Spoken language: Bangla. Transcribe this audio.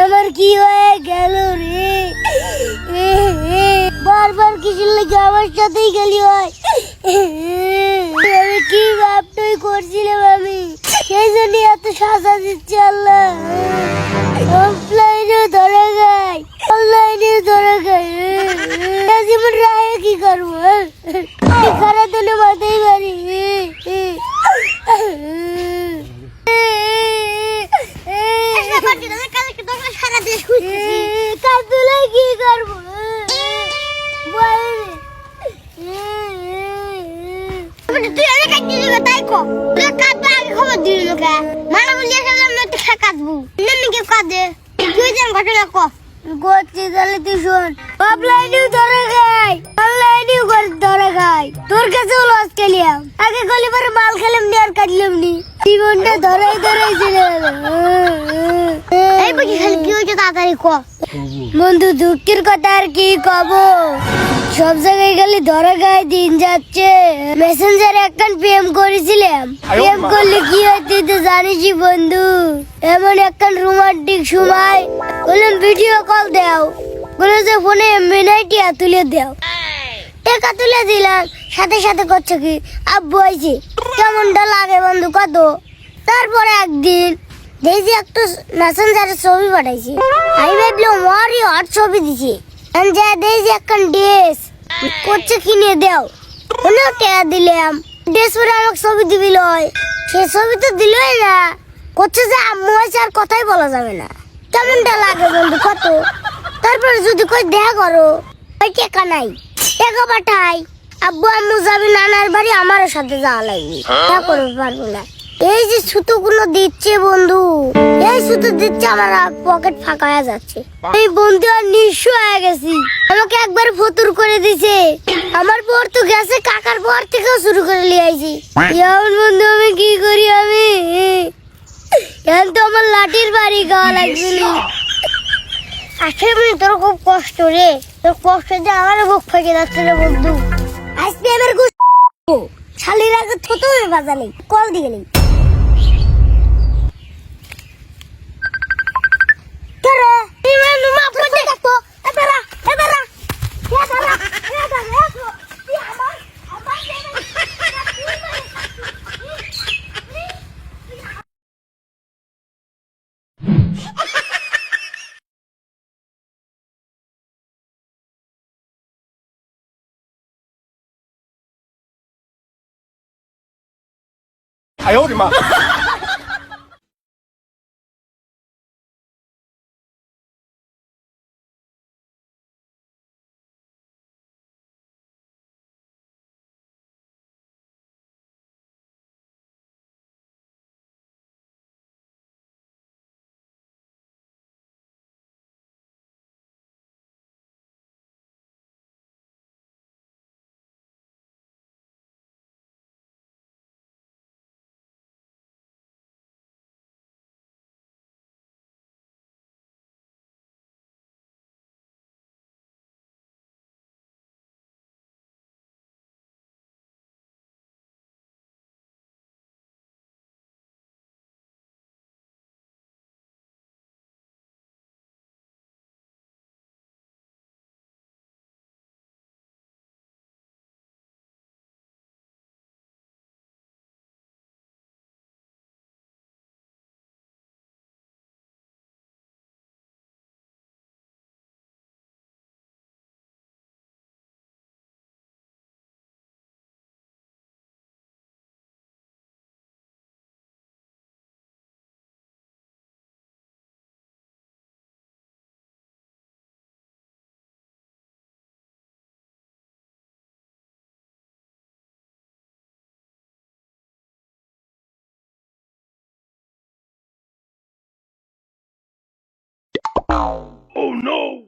আমার কি হয়ে গেল রে? বারবার কিসের লেগে আমার সাথেই গেলি হয়? আমি কি ভাবটাই করছিলাম, আমি সেই জন্য এত সাজা দিচ্ছে আল্লাহ। অফলাইনে ধরে গাই, অনলাইনে ধরে গাই, জীবন রায় কি করবো? খারাপ দিলে মাথায় বাড়ি। কি করবো? তাই কো কাঁদবে, আগে খবর দিল লোকে মানা বলিয়া গেলাম না তো কাঁদবো কি কাঁদে? তুই যেন ঘটনা ক করছি, তাহলে তুই শোন। অফলাইনেও ধরে খাই, অনলাইনেও ধরে খাই। তোর কাছেও লস খেলিয়াম, আগে গলি পরে মাল খেলাম নি আর কাটলাম নি, জীবনটা ধরাই ধরাই চলে গেল। এই বুঝি খালি কি হয়েছে তাড়াতাড়ি ক। বন্ধু দুঃখের কথা আর কি কব, সব জায়গায় গেলে ধরা গায়ে দিন যাচ্ছে। মেসেঞ্জারে একখান প্রেম করেছিলাম, প্রেম করলে কি হয় তুই তো জানিসই বন্ধু। এমন একখান রোমান্টিক সময় বললাম ভিডিও কল দাও, বলে যে ফোনে এমবি নাই টিয়া তুলে দাও। টাকা তুলে দিলাম, সাথে সাথে করছো কি আব্বু আইছে। কেমনটা লাগে বন্ধু কত? তারপরে একদিন দেখছি একটা মেসেঞ্জারে ছবি পাঠাইছি, আমি ভাবলাম ওরই হট ছবি দিছি। যা দেখছি একখান ড্রেস করছে কিনে দেও, ওনাও টাকা দিলাম। ড্রেস পরে আমাকে ছবি দিবি লয়, সে ছবি তো দিলই না, করছে যে আম্মু আছে আর কথাই বলা যাবে না। কেমনটা লাগে বন্ধু কত? তারপরে যদি কই দেখা করো, ওই টাকা নাই, টাকা পাঠাই। আব্বু আম্মু যাবি নানার বাড়ি, আমারও সাথে যাওয়া লাগবে, তা করতে পারবো না। এই যে সুতোগুলো দিচ্ছে বন্ধু, এই সুতো দিচ্ছে, আমার পকেট ফাঁকা হয়ে যাচ্ছে। এই বন্ধু আর নিঃস্ব হয়ে গেছি, আমাকে একবার ফতুর করে দিছে। আমার পর তো গেছে, কাকার পর থেকেও শুরু করে নিয়ে আইছি। এখন বন্ধু আমি কি করি? আমি এখন তো আমার লাঠির বাড়ি গাওয়া লাগছিল। আসলে তোর খুব কষ্ট রে, তোর কষ্ট দিয়ে আমার বুক ফেটে যাচ্ছে রে বন্ধু। আজকে আমার শালির আগে থতো বাজালে কল দিয়ে নেই।哎呦我的妈！Oh no!